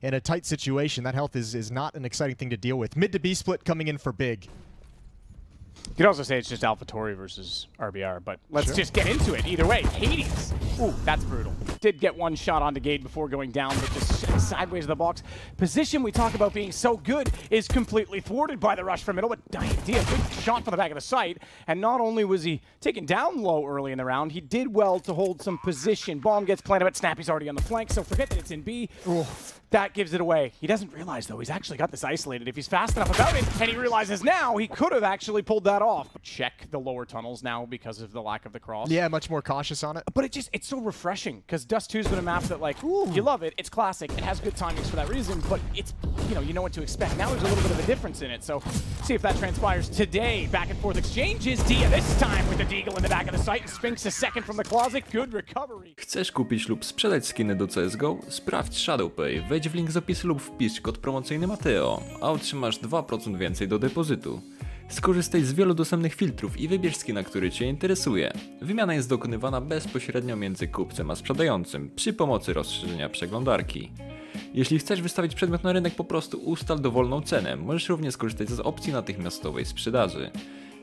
in a tight situation. That health is not an exciting thing to deal with. Mid to B split coming in for big. You could also say it's just AlphaTauri versus RBR, but let's just get into it. Either way, Hades. Ooh, that's brutal. Did get one shot onto Gade before going down, but just sideways of the box. Position we talk about being so good is completely thwarted by the rush from middle, but Dycha, big shot from the back of the site. And not only was he taken down low early in the round, he did well to hold some position. Bomb gets planted, but Snappy's already on the flank, so forget that it's in B. Ooh. That gives it away. He doesn't realize, though, he's actually got this isolated. If he's fast enough about it, and he realizes now, he could have actually pulled that off. Check the lower tunnels now because of the lack of the cross. Yeah, much more cautious on it. But it's so refreshing, because Dust 2's been a map that, like, you love it, it's classic, it has good timings for that reason, but it's, you know what to expect. Now there's a little bit of a difference in it, so see if that transpires today. Back and forth exchanges. Dycha this time with the Deagle in the back of the site, and Spinks a second from the closet. Good recovery. Chcesz kupić lub sprzedać skiny do CSGO? Sprawdź ShadowPay. Wejdź w link z opisu lub wpisz kod promocyjny Matheo, a otrzymasz 2% więcej do depozytu. Skorzystaj z wielu dostępnych filtrów i wybierz skina, który Cię interesuje. Wymiana jest dokonywana bezpośrednio między kupcem a sprzedającym przy pomocy rozszerzenia przeglądarki. Jeśli chcesz wystawić przedmiot na rynek, po prostu ustal dowolną cenę. Możesz również skorzystać z opcji natychmiastowej sprzedaży.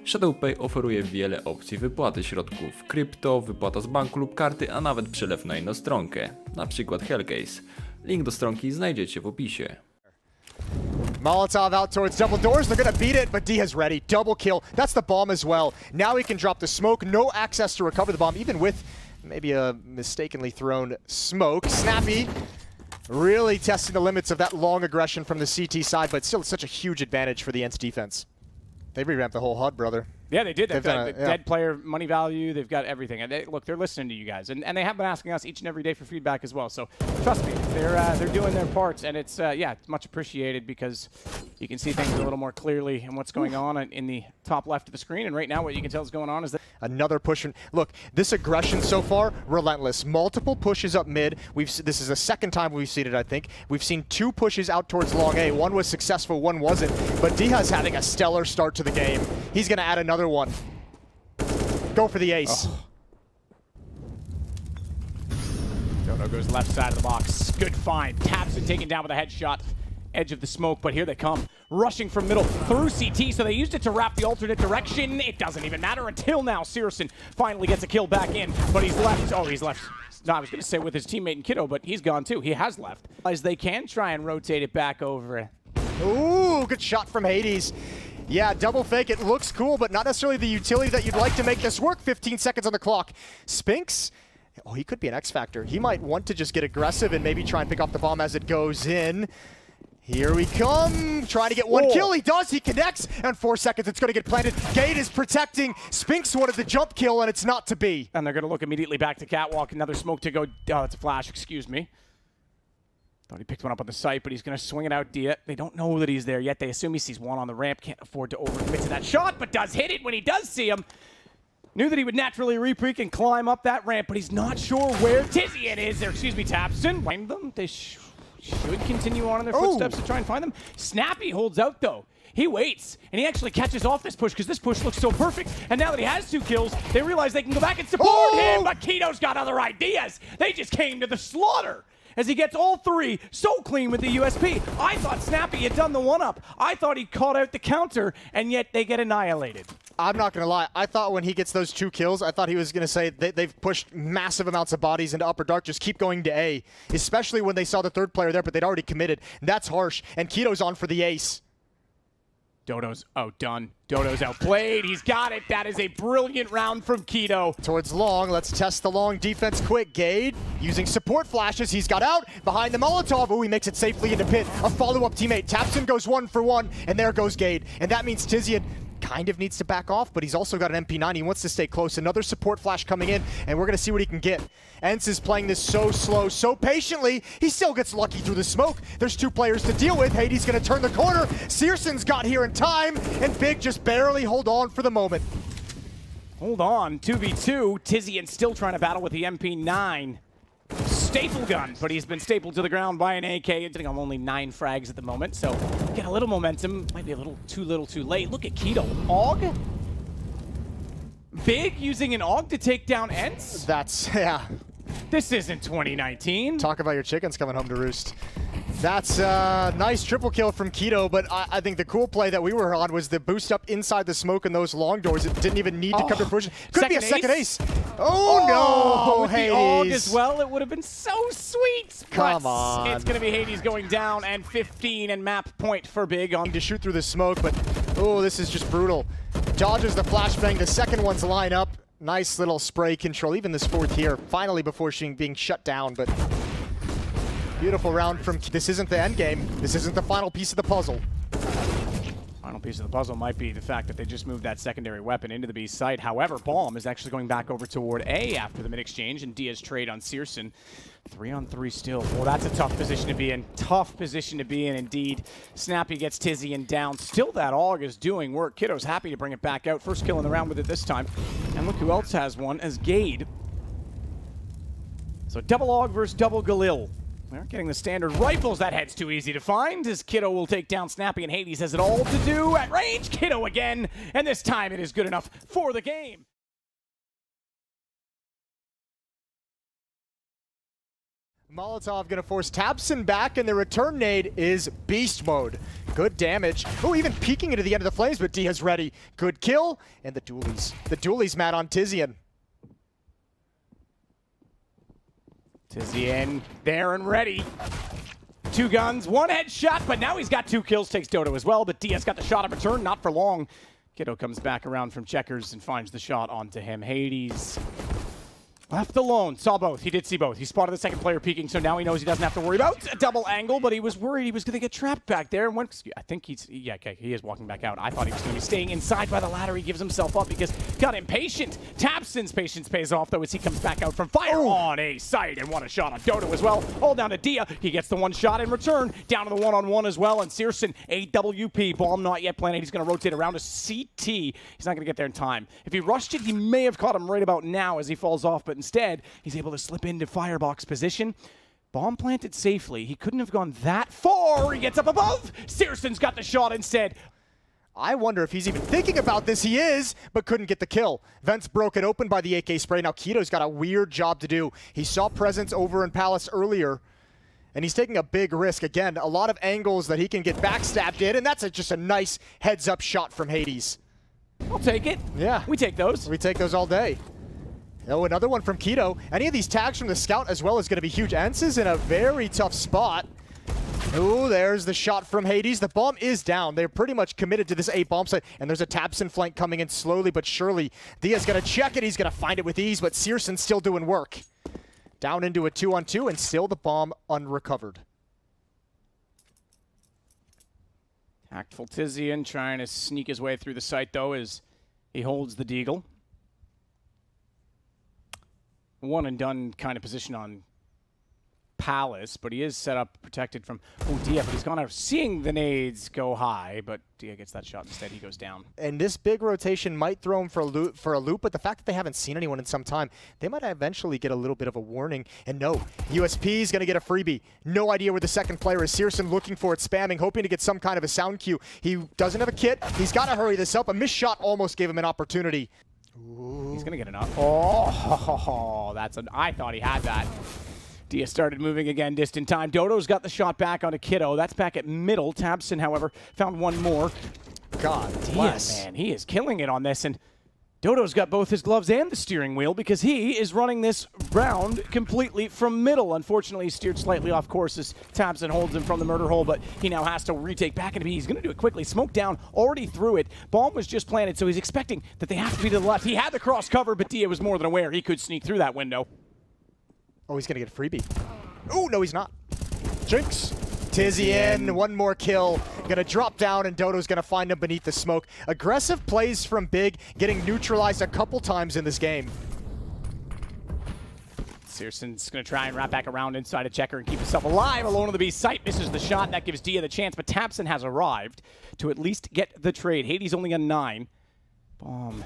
ShadowPay oferuje wiele opcji wypłaty środków krypto, wypłata z banku lub karty, a nawet przelew na inną stronkę, na przykład Hellcase. Link do stronki znajdziecie w opisie. Molotov out towards double doors. They're going to beat it, but Dycha's ready. Double kill. That's the bomb as well. Now he can drop the smoke. No access to recover the bomb, even with maybe a mistakenly thrown smoke. Snappy really testing the limits of that long aggression from the CT side, but still such a huge advantage for the Ence defense. They revamped the whole HUD, brother. Yeah, they did. They've got dead player money value. They've got everything. And look, they're listening to you guys, and they have been asking us each and every day for feedback as well. So trust me, they're doing their parts, and it's yeah, it's much appreciated because you can see things a little more clearly and what's going on in the top left of the screen. And right now, what you can tell is going on is that another push. Look, this aggression so far, relentless. Multiple pushes up mid. This is the second time we've seen it, I think. We've seen 2 pushes out towards long A. One was successful, one wasn't. But Dycha's having a stellar start to the game. He's going to add another one. Go for the ace. Oh. Dodo goes left side of the box. Good find. Taps and taken down with a headshot. Edge of the smoke, but here they come. Rushing from middle through CT, so they used it to wrap the alternate direction. It doesn't even matter until now. Searson finally gets a kill back in, but he's left. Oh, he's left. No, I was going to say with his teammate and Kiddo, but he's gone too. He has left. As they can try and rotate it back over. Ooh, good shot from Hades. Yeah, double fake, it looks cool, but not necessarily the utility that you'd like to make this work. 15 seconds on the clock. Spinks, oh, he could be an X factor. He might want to just get aggressive and maybe try and pick off the bomb as it goes in. Here we come, trying to get one kill. He does, he connects, and 4 seconds, it's gonna get planted. Gade is protecting. Spinks wanted the jump kill, and it's not to be. And they're gonna look immediately back to Catwalk. Another smoke to go, oh, it's a flash, excuse me. Thought he picked one up on the site, but he's going to swing it out Dycha. They don't know that he's there yet. They assume he sees one on the ramp. Can't afford to overcommit to that shot, but does hit it when he does see him. Knew that he would naturally re-preak and climb up that ramp, but he's not sure where Tizian is. Or, excuse me, Tapson. Find them. They should continue on in their footsteps to try and find them. Snappy holds out, though. He waits, and he actually catches off this push because this push looks so perfect. And now that he has 2 kills, they realize they can go back and support him. But Keto's got other ideas. They just came to the slaughter as he gets all 3 so clean with the USP. I thought Snappy had done the one-up. I thought he'd caught out the counter, and yet they get annihilated. I'm not going to lie. I thought when he gets those 2 kills, I thought he was going to say they've pushed massive amounts of bodies into Upper Dark. Just keep going to A, especially when they saw the 3rd player there, but they'd already committed. That's harsh, and Keto's on for the ace. Dodo's outdone. Dodo's outplayed. He's got it. That is a brilliant round from Keto. Towards long. Let's test the long defense quick. Gade using support flashes. He's got out behind the Molotov. Ooh, he makes it safely into pit. A follow-up teammate. Tapson goes 1 for 1, and there goes Gade. And that means Tizian kind of needs to back off, but he's also got an MP9. He wants to stay close. Another support flash coming in, and we're going to see what he can get. Ence is playing this so slow, so patiently. He still gets lucky through the smoke. There's 2 players to deal with. Hades going to turn the corner. Searson's got here in time, and Big just barely hold on for the moment. Hold on. 2v2. Tizian still trying to battle with the MP9. Staple gun, but he's been stapled to the ground by an AK. I think I'm only 9 frags at the moment, so get a little momentum. Might be a little too late. Look at Keto. AUG? Big using an AUG to take down Ence? That's, yeah. This isn't 2019. Talk about your chickens coming home to roost. That's a nice triple kill from Keto, but I think the cool play that we were on was the boost up inside the smoke and those long doors. It didn't even need to come to fruition. Could be a second ace. Oh no, with Hades. the AUG as well, it would have been so sweet. Come on. It's going to be Hades going down, and 15 and map point for Big on to shoot through the smoke, but oh, this is just brutal. Dodges the flashbang, the second one's line up. Nice little spray control, even this fourth here, finally before being shut down, but beautiful round from, this isn't the end game. This isn't the final piece of the puzzle. Final piece of the puzzle might be the fact that they just moved that secondary weapon into the B site. However, Bomb is actually going back over toward A after the mid-exchange, and Dia's trade on Searson. 3-on-3 still. Well, that's a tough position to be in. Tough position to be in, indeed. Snappy gets Tizzy and down. Still, that AUG is doing work. Kiddo's happy to bring it back out. First kill in the round with it this time. And look who else has one, as Gade. So double AUG versus double Galil. They're getting the standard rifles. That head's too easy to find, as Kiddo will take down Snappy, and Hades has it all to do at range. Kiddo again, and this time it is good enough for the game. Molotov gonna force Tabson back, and the return nade is beast mode. Good damage. Oh, even peeking into the end of the flames, but Dia's ready. Good kill, and the dualies. The dualies mad on Tizian. Tizian there and ready. 2 guns, 1 headshot, but now he's got 2 kills, takes Dodo as well, but Diaz got the shot in return, not for long. Kiddo comes back around from checkers and finds the shot onto him. Hades left alone, saw both, he did see both. He spotted the second player peeking, so now he knows he doesn't have to worry about a double angle, but he was worried he was gonna get trapped back there and went, I think yeah, okay, he is walking back out. I thought he was gonna be staying inside by the ladder. He gives himself up because got impatient. Tabson's patience pays off though as he comes back out from fire on a site, and what a shot on Dodo as well. All down to Dia, he gets the 1 shot in return, down to the 1-on-1 as well, and Searson, AWP, bomb not yet planted. He's gonna rotate around to CT. He's not gonna get there in time. If he rushed it, he may have caught him right about now as he falls off, but instead, he's able to slip into firebox position. Bomb planted safely. He couldn't have gone that far. He gets up above. Searson's got the shot instead. I wonder if he's even thinking about this. He is, but couldn't get the kill. Vents broken open by the AK spray. Now Keto's got a weird job to do. He saw presence over in Palace earlier, and he's taking a big risk. Again, a lot of angles that he can get backstabbed in, and that's just a nice heads-up shot from Hades. I'll take it. Yeah. We take those. We take those all day. Oh, another one from Keto. Any of these tags from the scout as well is going to be huge. Ence is in a very tough spot. Oh, there's the shot from Hades. The bomb is down. They're pretty much committed to this A bomb site, and there's a Tabson flank coming in slowly but surely. Dia's going to check it. He's going to find it with ease, but Searson's still doing work. Down into a 2-on-2, and still the bomb unrecovered. Tactful Tizian trying to sneak his way through the site, though, as he holds the deagle. One and done kind of position on Palace, but he is set up protected from Dia, but he's gone out seeing the nades go high, but Dia gets that shot instead. He goes down. And this big rotation might throw him for a loop, but the fact that they haven't seen anyone in some time, they might eventually get a little bit of a warning. And no, USP is going to get a freebie. No idea where the second player is. Searson looking for it, spamming, hoping to get some kind of a sound cue. He doesn't have a kit. He's got to hurry this up. A missed shot almost gave him an opportunity. Ooh. He's going to get an up. Oh, that's an... I thought he had that. Dia started moving again, distant time. Dodo's got the shot back onto Kiddo. That's back at middle. Tabson, however, found one more. God bless. Man, he is killing it on this, and Dodo's got both his gloves and the steering wheel because he is running this round completely from middle. Unfortunately, he steered slightly off course as Tabson holds him from the murder hole, but he now has to retake back into B. He's going to do it quickly. Smoke down, already through it. Bomb was just planted, so he's expecting that they have to be to the left. He had the cross cover, but Dia was more than aware he could sneak through that window. Oh, he's going to get a freebie. Oh, no, he's not. Jinx. Tizian, one more kill. Gonna drop down, and Dodo's gonna find him beneath the smoke. Aggressive plays from Big, getting neutralized a couple times in this game. Searson's gonna try and wrap back around inside a checker and keep himself alive. Alone on the B site, misses the shot, and that gives Dia the chance, but Tabson has arrived to at least get the trade. Hades only on 9. Bomb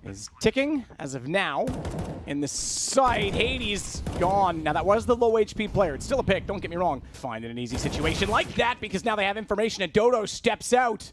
is ticking as of now. In the site, Hades gone. Now that was the low HP player. It's still a pick, don't get me wrong. Find in an easy situation like that because now they have information and Dodo steps out.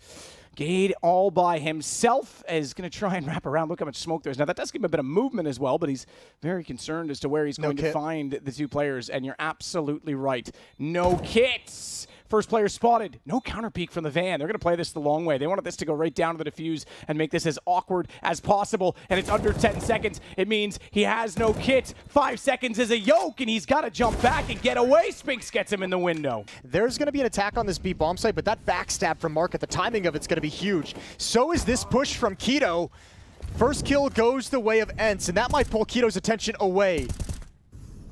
Gade all by himself is going to try and wrap around. Look how much smoke there is. Now, that does give him a bit of movement as well, but he's very concerned as to where he's going to find the two players, and you're absolutely right. No kits. First player spotted. No counter peek from the van. They're going to play this the long way. They wanted this to go right down to the defuse and make this as awkward as possible, and it's under 10 seconds. It means he has no kit. 5 seconds is a yoke, and he's got to jump back and get away. Spinks gets him in the window. There's going to be an attack on this B bomb site, but that backstab from Mark at the timing of it's going to be huge. So is this push from Keto. First kill goes the way of Ence, and that might pull Keto's attention away.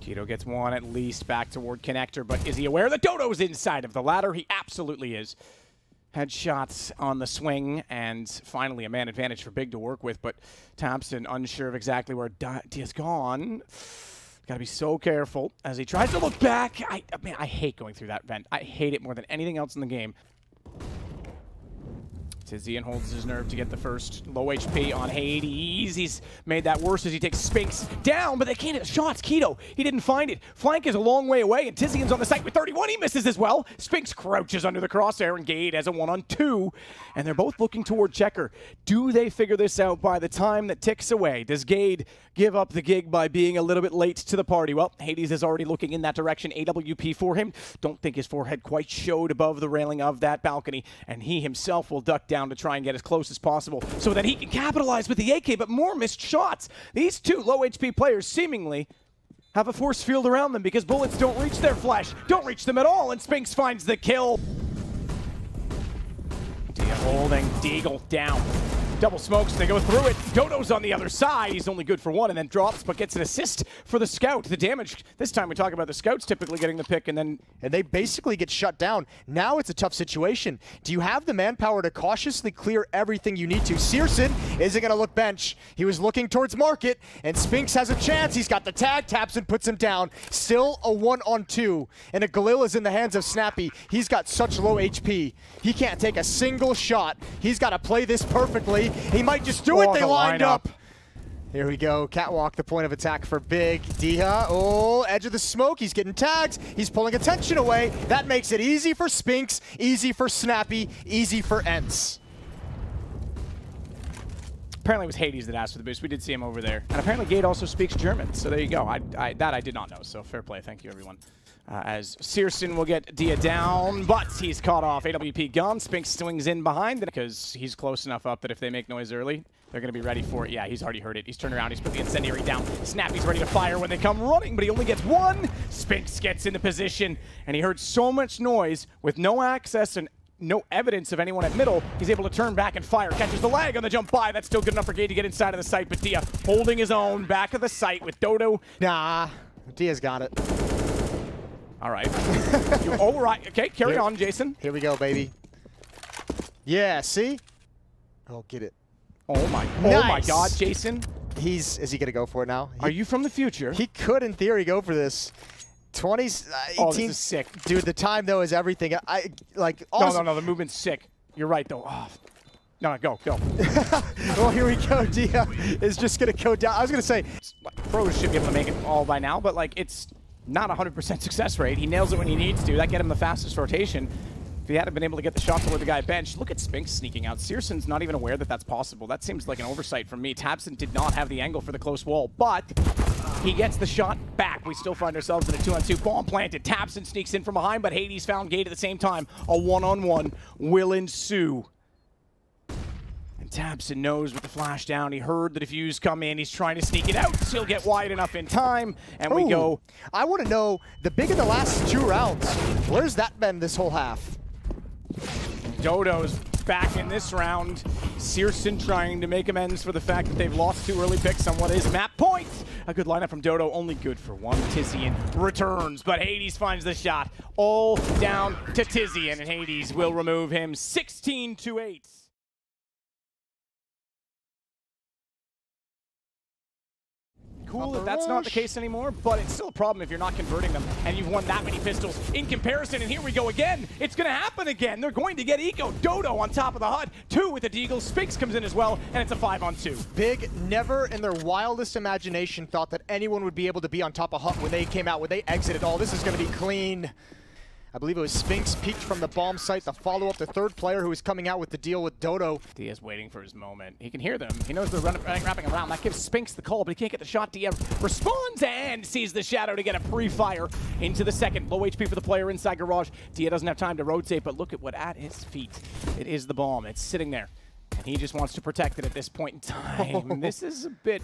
Keto gets one at least back toward Connector, but is he aware that Dodo's inside of the ladder? He absolutely is. Headshots on the swing, and finally a man advantage for Big to work with, but Thompson unsure of exactly where Dycha's gone. Gotta be so careful as he tries to look back. Man, I hate going through that vent. I hate it more than anything else in the game. Tizian holds his nerve to get the first low HP on Hades. He's made that worse as he takes Spinks down, but they can't hit the shots. Keto, he didn't find it. Flank is a long way away, and Tizian's on the site with 31. He misses as well. Spinks crouches under the crosshair, and Gade has a 1-on-2, and they're both looking toward Checker. Do they figure this out by the time that ticks away? Does Gade give up the gig by being a little bit late to the party? Well, Hades is already looking in that direction. AWP for him. Don't think his forehead quite showed above the railing of that balcony, and he himself will duck down to try and get as close as possible so that he can capitalize with the AK, but more missed shots. These two low HP players seemingly have a force field around them because bullets don't reach their flesh, don't reach them at all, and Spinks finds the kill. Dia holding Deagle down. Double smokes, they go through it. Dodo's on the other side. He's only good for one and then drops, but gets an assist for the scout. The damage, this time we talk about the scouts typically getting the pick, and they basically get shut down. Now it's a tough situation. Do you have the manpower to cautiously clear everything you need to? Searson isn't going to look bench. He was looking towards market, and Spinks has a chance. He's got the tag, taps and puts him down. Still a 1-on-2, and a Galil is in the hands of Snappy. He's got such low HP. He can't take a single shot. He's got to play this perfectly. He might just do it. They lined up. Here we go. Catwalk, the point of attack for Big. Dycha, oh, edge of the smoke. He's getting tags. He's pulling attention away. That makes it easy for Spinks, easy for Snappy, easy for Ence. Apparently it was Hades that asked for the boost. We did see him over there. And apparently Gade also speaks German, so there you go. That I did not know, so fair play. Thank you, everyone. As Searson will get Dia down, but he's caught off. AWP gun. Spinks swings in behind because he's close enough up that if they make noise early, they're going to be ready for it. Yeah, he's already heard it. He's turned around. He's put the incendiary down. Snappy's ready to fire when they come running, but he only gets one. Spinks gets into position, and he heard so much noise with no access and no evidence of anyone at middle. He's able to turn back and fire. Catches the lag on the jump by. That's still good enough for Gade to get inside of the site, but Dia holding his own back of the site with Dodo. Nah, Dia's got it. All right. All right. Okay, carry on, Jason. Here we go, baby. Yeah, see? Oh, get it. Oh my God, Jason. Is he gonna go for it now? Are you from the future? He could, in theory, go for this. 20s, 18. Oh, this is sick. Dude, the time, though, is everything. No, the movement's sick. You're right, though. Oh. No, go. Well, here we go. Dia is just going to go down. I was going to say, pros should be able to make it all by now, but, like, it's not 100% success rate. He nails it when he needs to. That get him the fastest rotation. If he hadn't been able to get the shot toward the guy bench, look at Spinks sneaking out. Searson's not even aware that that's possible. That seems like an oversight from me. Tabson did not have the angle for the close wall, but he gets the shot back. We still find ourselves in a 2-on-2. Bomb planted. Tabson sneaks in from behind, but Hades found Gade at the same time. A 1-on-1 will ensue. And Tabson knows with the flash down. He heard the defuse come in. He's trying to sneak it out. He'll get wide enough in time, and we go. I want to know, the big in the last 2 rounds, where's that been this whole half? Dodo's back in this round. Searson trying to make amends for the fact that they've lost 2 early picks on what is map point. A good lineup from Dodo, only good for 1. Tizian returns, but Hades finds the shot. All down to Tizian, and Hades will remove him 16-8. Cool that that's not the case anymore, but it's still a problem if you're not converting them and you've won that many pistols in comparison. And here we go again. It's going to happen again. They're going to get eco. Dodo on top of the HUD. 2 with the Deagle. Spinks comes in as well, and it's a 5-on-2. Big never in their wildest imagination thought that anyone would be able to be on top of HUD when they came out, when they exited. Oh, this is going to be clean. I believe it was Spinks peeked from the bomb site. The follow-up, the third player who is coming out with the deal with Dodo. Dia's waiting for his moment. He can hear them. He knows they're wrapping around. That gives Spinks the call, but he can't get the shot. Dia responds and sees the shadow to get a pre-fire into the second. Low HP for the player inside Garage. Dia doesn't have time to rotate, but look at what at his feet. It is the bomb. It's sitting there, and he just wants to protect it at this point in time. This is a bit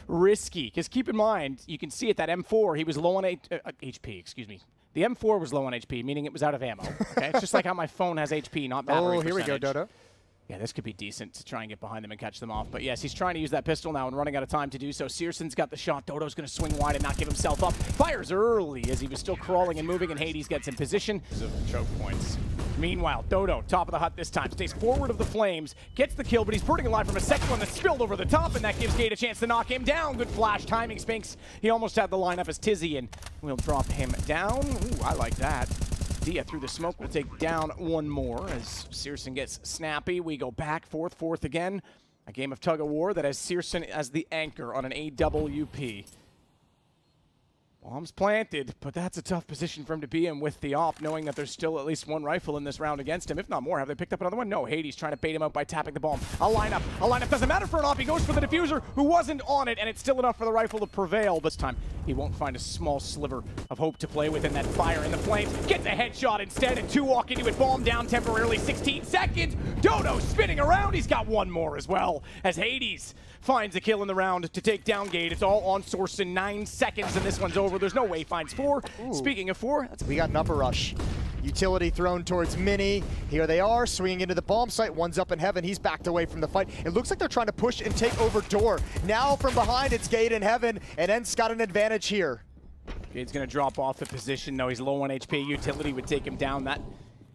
risky, because keep in mind, you can see at that M4, he was low on HP, excuse me. The M4 was low on HP, meaning it was out of ammo. Okay? It's just like how my phone has HP, not battery Oh, here we go, Dodo. Yeah, this could be decent to try and get behind them and catch them off. But yes, he's trying to use that pistol now and running out of time to do so. Searson's got the shot. Dodo's going to swing wide and not give himself up. Fires early as he was still crawling and moving, and Hades gets in position. Choke points. Meanwhile, Dodo, top of the hut this time, stays forward of the flames, gets the kill, but he's burning alive from a second one that spilled over the top, and that gives Gate a chance to knock him down. Good flash timing, Spinks. He almost had the lineup as Tizzy, and we'll drop him down. Ooh, I like that. Dia through the smoke will take down one more as Searson gets snappy. We go back, fourth again. A game of tug-of-war that has Searson as the anchor on an AWP. Bombs planted, but that's a tough position for him to be in with the op, knowing that there's still at least one rifle in this round against him, if not more. Have they picked up another one? No, Hades trying to bait him out by tapping the bomb. A lineup doesn't matter for an op. He goes for the diffuser, who wasn't on it, and it's still enough for the rifle to prevail. This time, he won't find a small sliver of hope to play with in that fire in the flames. Gets a headshot instead, and two walk into it. Bomb down temporarily, 16 seconds. Dodo spinning around. He's got one more as well, as Hades finds a kill in the round to take down Gate. It's all on source in 9 seconds, and this one's over. There's no way he finds 4. Ooh. Speaking of 4, we got an upper rush. Utility thrown towards Mini. Here they are, swinging into the bomb site. One's up in heaven. He's backed away from the fight. It looks like they're trying to push and take over door. Now from behind, it's Gate in heaven, and Ence got an advantage here. Gate's going to drop off the position. No, he's low on HP. Utility would take him down. That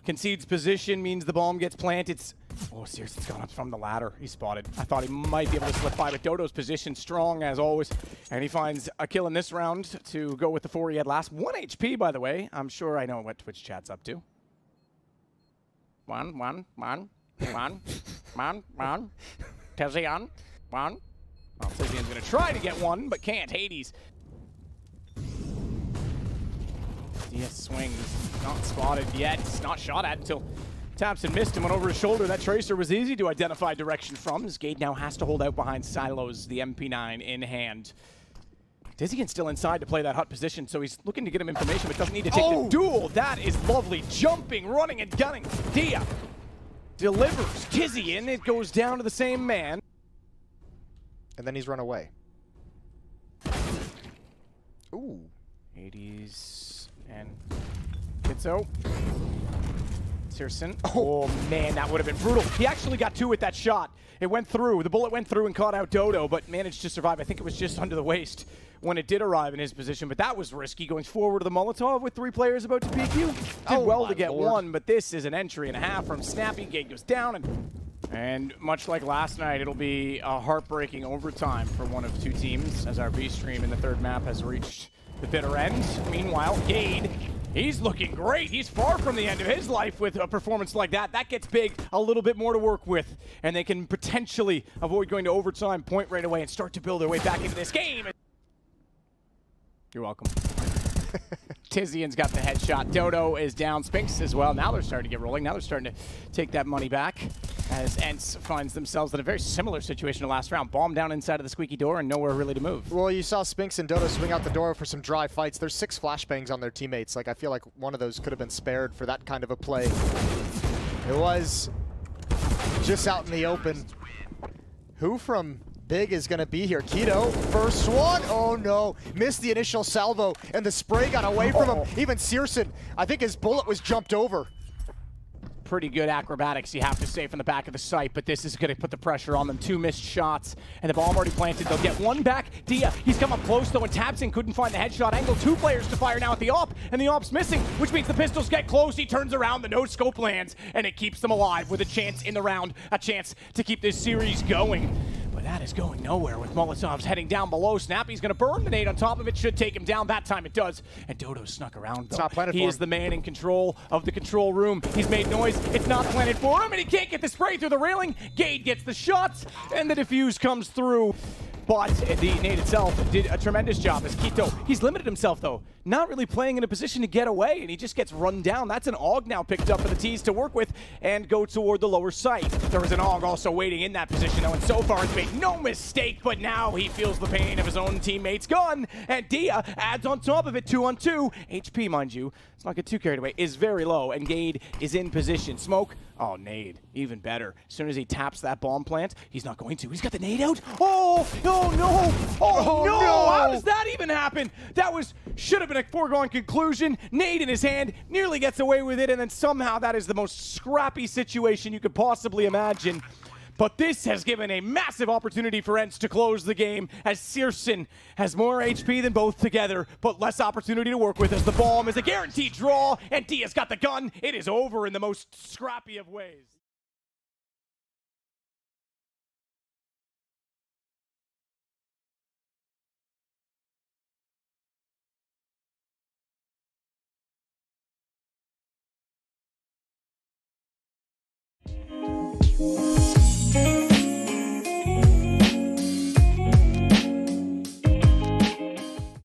concedes position, means the bomb gets planted. Oh, seriously, it's gone up from the ladder. He's spotted. I thought he might be able to slip by, but Dodo's position strong as always. And he finds a kill in this round to go with the 4 he had last. 1 HP, by the way. I'm sure I know what Twitch chat's up to. Tizzy on. Well, Tizzy's going to try to get one, but can't. Hades. Yes, swings. Not spotted yet. It's not shot at until taps and missed him. Went over his shoulder. That tracer was easy to identify direction from. As Gate now has to hold out behind silos, the MP9 in hand. Dizzy's still inside to play that hut position, so he's looking to get him information, but doesn't need to take the duel. That is lovely. Jumping, running, and gunning. Dia delivers. Tizzy in. It goes down to the same man. And then he's run away. Ooh. Hades and Kitso. Searson. Oh man, that would have been brutal. He actually got 2 with that shot. It went through. The bullet went through and caught out Dodo, but managed to survive. I think it was just under the waist when it did arrive in his position, but that was risky. Going forward to the Molotov with 3 players about to peek you. Did well to get one, but this is an entry and a half from Snappy. Gate goes down, and much like last night, it'll be a heartbreaking overtime for one of 2 teams as our B stream in the 3rd map has reached the bitter end. Meanwhile, Gade, he's looking great. He's far from the end of his life with a performance like that. That gets big, a little bit more to work with, and they can potentially avoid going to overtime, point right away, and start to build their way back into this game. You're welcome. Tizian's got the headshot. Dodo is down. Spinks as well. Now they're starting to get rolling. Now they're starting to take that money back as Ence finds themselves in a very similar situation to last round. Bomb down inside of the squeaky door and nowhere really to move. Well, you saw Spinks and Dodo swing out the door for some dry fights. There's 6 flashbangs on their teammates. Like, I feel like one of those could have been spared for that kind of a play. It was just out in the open. Who from Big is going to be here? Keto, first one. Oh no, missed the initial salvo, and the spray got away from him. Even Searson, I think his bullet was jumped over. Pretty good acrobatics, you have to say, from the back of the site, but this is going to put the pressure on them. 2 missed shots, and the bomb already planted. They'll get 1 back. Dia, he's come up close, though, and Tabson couldn't find the headshot angle. 2 players to fire now at the op, and the op's missing, which means the pistols get close. He turns around, the no-scope lands, and it keeps them alive with a chance in the round, a chance to keep this series going. But that is going nowhere with Molotovs heading down below. Snappy's going to burn the nade on top of it. Should take him down. That time it does. And Dodo snuck around, though. It's not planted he for is him. the man in control of the control room. He's made noise. It's not planted for him, and he can't get the spray through the railing. Gade gets the shots, and the defuse comes through. But the nade itself did a tremendous job as Quito. He's limited himself, though. Not really playing in a position to get away, and he just gets run down. That's an AUG now picked up for the T's to work with and go toward the lower site. There is an AUG also waiting in that position, though, and so far has made no mistake, but now he feels the pain of his own teammate's gun, and Dycha adds on top of it 2-on-2. HP, mind you, let's not get too carried away, is very low, and Gade is in position. Smoke, oh, nade, even better. As soon as he taps that bomb plant, he's not going to. He's got the nade out. Oh, no, no. Oh, no. How does that even happen? That should have been a foregone conclusion. Nade in his hand, nearly gets away with it, and then somehow that is the most scrappy situation you could possibly imagine. But this has given a massive opportunity for Ence to close the game, as Searson has more HP than both together, but less opportunity to work with, as the bomb is a guaranteed draw, and Dycha's got the gun. It is over in the most scrappy of ways.